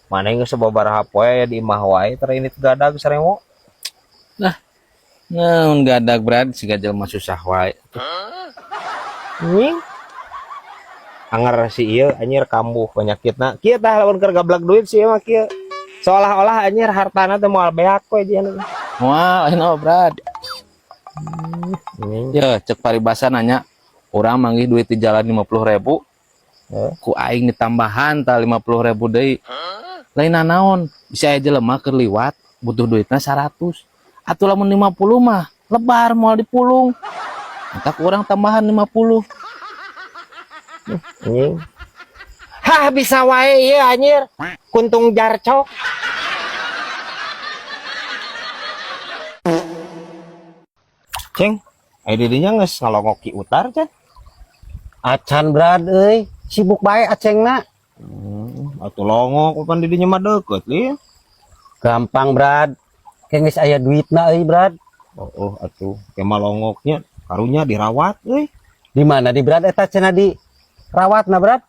Mana yang sababaraha poe ya di imah wae tara ini gadag sarewo. Nah, naon gadag Brad si gajal mah susah wae. Nying. Anger si ieu anjir kambuh penyakitna. Kieu tah lamun keur gablak duit si ieu mah kieu. Seolah-olah anjir hartana teh moal beak we dia. Wah, lain Brad. Nying. Ya, cek paribasa nanya, orang manggih duit di jalan 50.000, ku aing ditambahan ta 50.000 deui. Lain naon, bisa aja lemah keur liwat, butuh duitnya 100. Atuh lamun 50 mah, lebar moal dipulung. Entah kurang tambahan 50. Nying. Hah bisa wae ieu anjir. Kuntung jarcok. Ceng, ai didinya geus ngalongok ki utar can. Acan Brad euy, sibuk bae acengna. Atuh longok pan didinya mah deukeut lieu. Gampang Brad. Geus aya duitna euy Brad. Oh, atuh ke malongoknya karunya dirawat euy. Di mana di Brad eta cenah di rawatna Brad?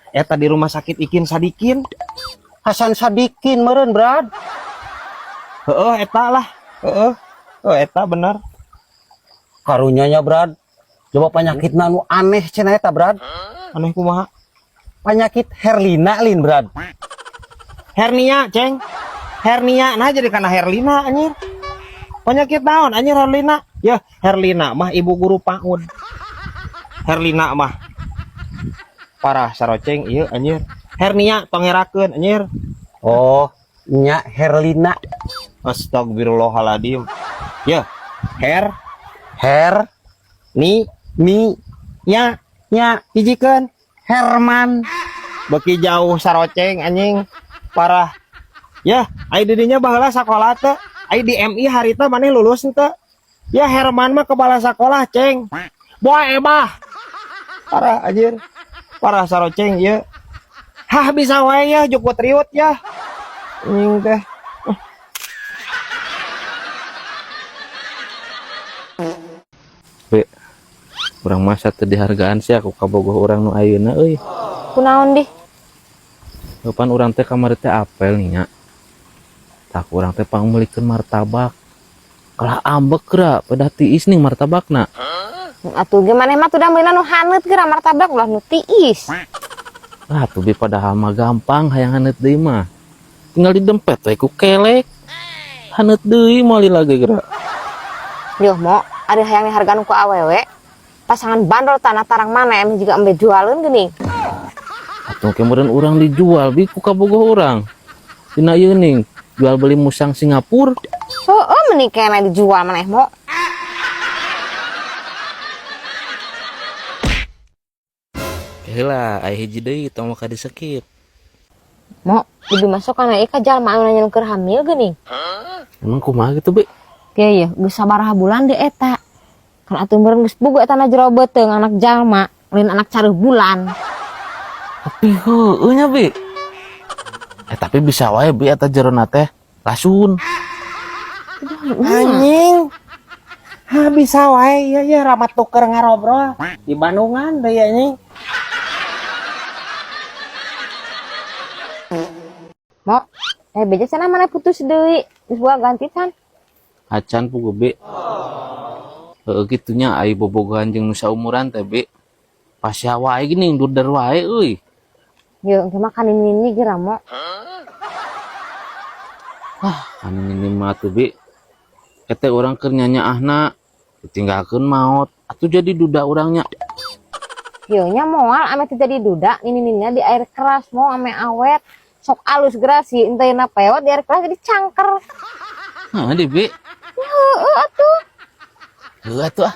Eta di rumah sakit Ikin Sadikin. Hasan Sadikin meureun Brad. Heeh, eta lah. Heeh. Oh, eta bener. Karunya nya Brad. Coba penyakitna anu aneh cenah eta Brad. Aneh kumaha? Penyakit Herlina lin Brad. Hernia, Ceng. Hernia nah jadi kana Herlina anjir. Penyakit naon anjir Herlina? Ya, Herlina mah ibu guru PAUD. Herlina mah parah saroceng ieu anjir. Hernia tongerakeun anjir. Oh, nya Herlina. Astagfirullahaladzim. Ya, Her ni nya hijikeun Herman. beki jauh saroceng anjing parah. Ya, ai didinya baheula sakola teh. Ai di MI harita maneh lulus teh. Ya Herman mah kepala sekolah, Ceng. Boy emah. Parah anjir. Parah saroceng ya. Hah bisa wae ya jukut riut ya. Anjing teh. Be, urang masa teu dihargaan sih aku kabogoh urang nu ayeuna euy. Kunaon di? Depan urang teh kamari teh apel nih nya. Tak urang teh pangmelikeun martabak. Kalah ambek geura, pedah tiis nih martabakna. Atuh gimana mah tuh dah meunana nu haneut geura martabak ulah nu tiis. Ah, tuh bi padahal mah gampang hayang haneut deui mah. Tinggal didempet we ku kelek. Haneut deui moal lagi geura. Yo mo, ada hayang dihargaan ku awewe. Pasangan bandol tanah tarang mana emang juga embe jualin geuning. Atuh kemudian urang dijual bi ku kabogoh urang. Dina ieu ning jual beli musang Singapura. Heeh, meni kena dijual maneh mo. Heula, aya hiji deui tong maka disekip. Mo, kudu masuk kana ieu ka jalma anu nanyakeun keur hamil geuning. Emang kumaha gitu, Be? Ge ye, geus sabaraha bulan di eta. Kan atuh meureun geus boga eta na jero beuteung anak jalma, lain anak careuh bulan. Tapi heueuh nya, Be. Tapi bisa wae Be eta jerona teh lasun. Anjing. Hah bisa wae ya ramat tuker ngarobrol di Bandungan deui anjing. Mo, beja sana mana putus deui, geus boga ganti can. Acan puguh Be. Heueuh gitunya ai bobogohan jeung nu saumuran teh Be. Pas ya wae gini duder wae euy. Yo, engke makan ini geura mo. Kan ini mah tuh Be. Eta urang keur nyanyaahna ditinggalkeun maot. Atuh jadi duda urangnya. Yo nya moal ame teu jadi duda, nininnya di air keras mo ame awet. Sok alus geura si enteuna pewet di air keras jadi cangker. Nah, di Be. Heeh atuh. Heueuh atuh ah.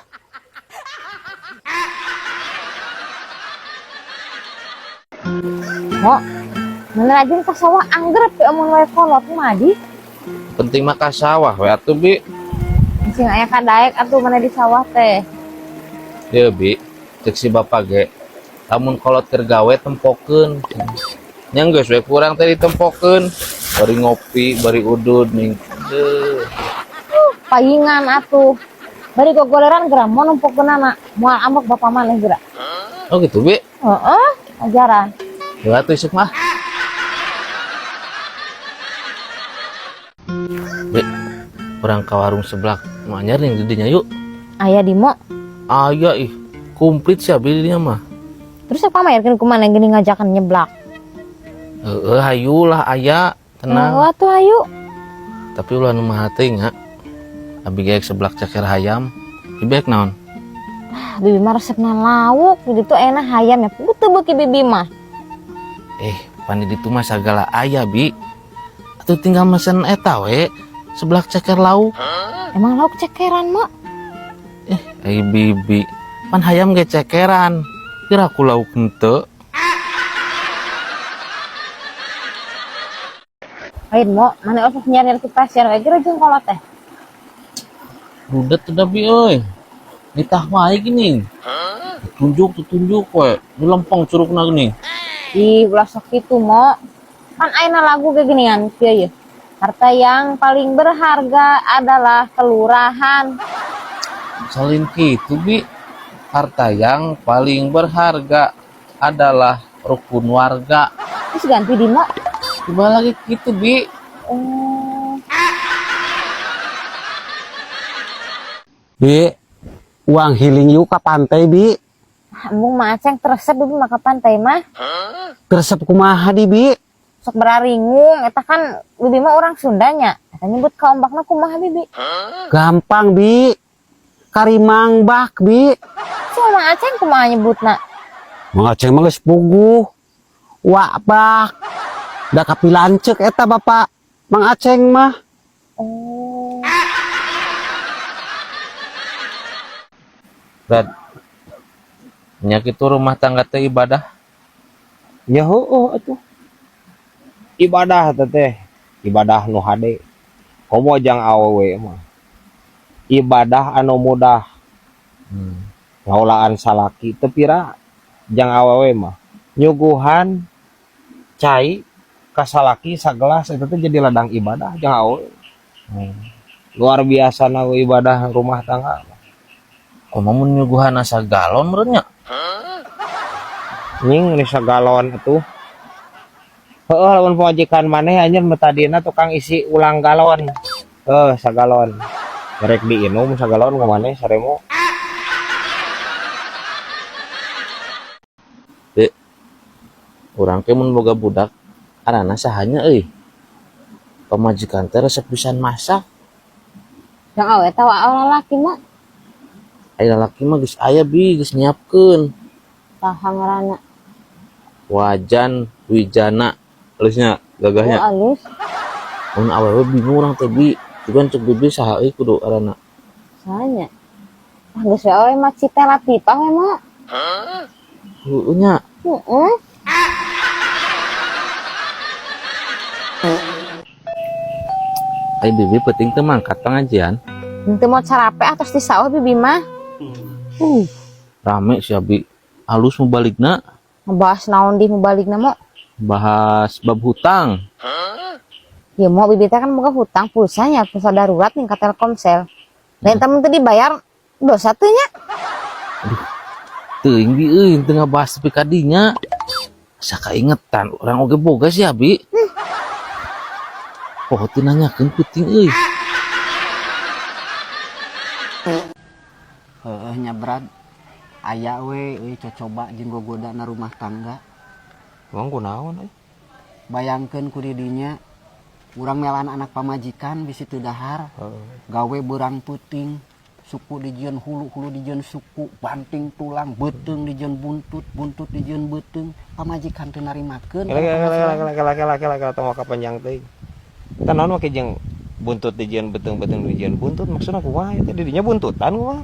Mo, mana rajin ka sawah anggrek teh amun wae kolot mah di. Penting mah ka sawah we atuh Be. Sing aya ka daek atuh mana di sawah teh. Ieu Be, cek si bapak ge. Lamun kolot keur gawe tempokeun. Nya geus we kurang teh ditempokeun. Bari ngopi, bari udud ning. Pagingan atuh. Bari gogoleran geura mo numpokeunana moal ambek bapa maneh geura. Oh gitu Be. Heeh, ajaran. Heueuh atuh isuk mah. Orang ke warung sebelah manyar yang didinya yuk. Ayah di mo. Aya ih, komplit sih abi dinya mah. Terus apa mayarkan kemana gini ngajakan nyeblak? Hayu lah aya, tenang. Wah tuh ayo. Tapi ulah nu mah teuing nya. Abi geek seblak ceker hayam. Ibek naon? Bibi mah resepna lauk, jadi tuh enak hayam ya. Betul beki bibi mah. Pan di ditu mah sagala aya bi. Atuh tinggal mesen eta we, seblak ceker lauk. Emang lauk cekeran mo? Bibi, pan hayam ge cekeran. Kira aku lauk henteu. Ain mo, mana otot nyari ke pasien we kira jeung kolot teh. Budet udah bi euy. Nitah wae gini. Tunjuk we. Di lempeng curugna gini. Ih, ulah sok kitu mo. Kan aina lagu kayak ginian kieu ye. Harta yang paling berharga adalah kelurahan. Salin kitu bi. Harta yang paling berharga adalah rukun warga. Terus ganti di mo. Coba lagi gitu bi. Oh, Bi, uang healing yuk ke pantai, Bi. embung mah aceng teresep bibi maka pantai mah. Resep kumaha di, Bi? Sok beraringung, eta kan bibi mah orang Sundanya. Eta nyebut ka ombakna kumaha bibi. Gampang, Bi. Karimang bak, Bi. Sama aceng kumaha nyebutna. Mang Aceng mah geus puguh. Wak bak. Da kapilancek eta Bapak Mang Aceng mah. Oh, Brad. Nyak itu rumah tangga teh ibadah. Ya heueuh atuh. Ibadah teh ibadah nu hade. Komo jang awewe mah. Ibadah anu mudah. Ngaulaan salaki teu pira jang awewe mah. Nyuguhan cai ka salaki sagelas eta teh jadi ladang ibadah jang awewe. Luar biasa na ibadah rumah tangga. Komo mun nyuguhan asa galon meureun nya. Nying ini sagalon atuh. Heeh lamun pamajikan maneh anjeun metadina tukang isi ulang galon. Sagalon. Rek diinum sagalon ka maneh saremo. Urang teh mun boga budak arana sahanya euy. Pamajikan teh resep pisan masak. yang awe tahu lalaki mah. Aya lalaki mah geus aya bi, geus nyiapkeun. Saha ngaranna? Wajan, wijana, halusnya gagahnya. Alus. Mun awewe bingung urang teh bi, cuman cek bibi saha euy kudu arana. Sahanya. Ah geus we awe mah Cita Latifah we mah. Heueuh nya. Heeh. Ai bibi penting teh mangkat pengajian. Henteu mau carape atos di sawah bibi mah. Rame si abi. Halus mubalikna Ngebahas naon di mubalikna mo. bahas bab hutang. Ya mau bibi teh kan boga hutang pulsanya, pulsa darurat nih ka Telkomsel. Lain temen teu dibayar dosa teu nya. Teuing bi euy teu ngabahas tapi kadinya. Asa kaingetan urang oge boga si abi. Oh teu nanyakeun penting euy. Heeh nya Brad. Aya we coba jeung gogodana rumah tangga. Emang kunaon euy? Bayangkeun ku didinya urang melan anak pamajikan bisi teu dahar. Gawe beurang puting, suku dijieun hulu dijieun suku, banting tulang, beuteung dijieun buntut, buntut dijieun beuteung. Pamajikan teu narimakeun. Laki tong kapanjang teuing. Eta naon make jeung buntut dijieun beuteung dijieun buntut maksudna kumaha eta didinya buntutan kumaha?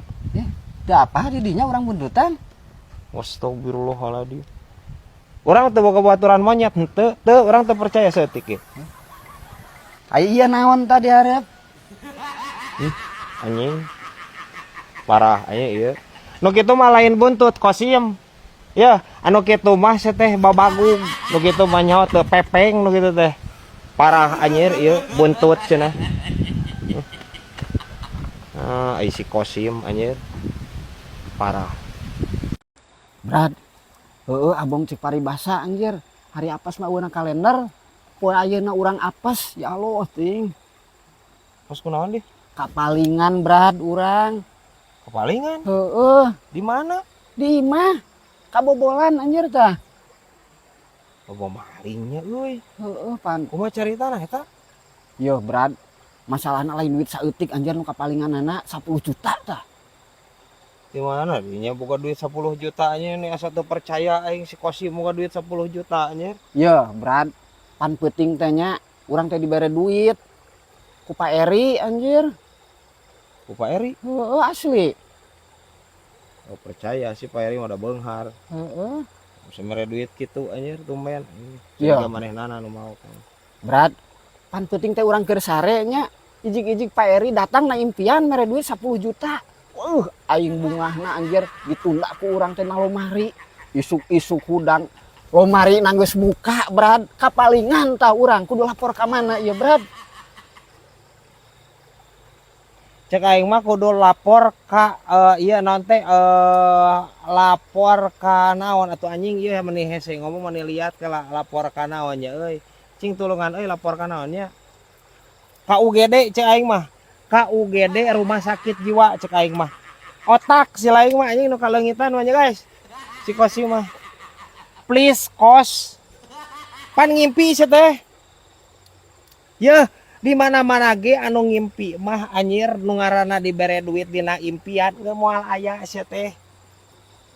Teu apa didinya urang buntutan? Astagfirullahaladzim. Urang teu boga baturan monyet henteu, urang teu percaya saeutik ieu. Aya ieu naon tadi hareup? Anjing. Parah aya ieu. Nu kitu mah lain buntut, kosim. Ya, anu kitu mah teh babagung. Nu kitu mah nyaho teu pepeng nu kitu teh. Parah anjir ieu buntut cenah. Si kosim anjir. Parah. Brad. Heeh abong cek paribasa anjir. Hari apes mah euna kalender. Poe ayeuna urang apes, ya Allah ting. kos kunaon deh? Kapalingan Brad urang. Kepalingan. Heeh, Di mana? di imah. Kabobolan anjir tah. Bobo malingnya euy. Heeh, pan. Kumaha caritana eta? Yo Brad, masalahna lain duit saeutik anjir nu kapalinganana 10 juta tah. Di mana dinya buka duit 10 juta nya nih asa teu percaya aing si Kosim buka duit 10 juta nya. Yo Brad, pan peuting teh nya urang teh dibere duit ku Pak Eri anjir. Ku Pak Eri. Heeh, asli. Oh, percaya sih Pak Eri mah udah beunghar. Heeh. Bisa mere duit kitu anjir tumben. Iya. Siga manehna nu mau kan. Brad, pan peuting teh urang keur sare nya ijig-ijig Pak Eri datang na impian mere duit 10 juta. Aing bungahna anjir ditunda ku urang teh na lomari. Isuk-isuk hudang lomari nanggeus buka, Brad. Kapalingan tah urang kudu lapor ka mana ieu, Brad? Cek aing mah kudu lapor ka ieu naon teh lapor ka naon atuh anjing ieu meni hese ngomong meni liat ke lapor ka naon nya euy. Cing tulungan euy lapor ka naon nya. Ka UGD cek aing mah. Ka UGD rumah sakit jiwa cek aing mah. Otak si laing mah anjing nu kaleungitan mah nya guys. Si Kosim mah. Please kos. Pan ngimpi sia teh. Yeuh, di mana-mana ge anu ngimpi mah anjir nu ngaranna dibere duit dina impian geus moal aya sia teh.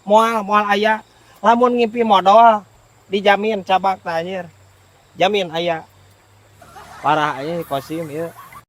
Moal aya. Lamun ngimpi modal dijamin cabak tah anjir. Jamin aya. Parah anjing Kosim ieu.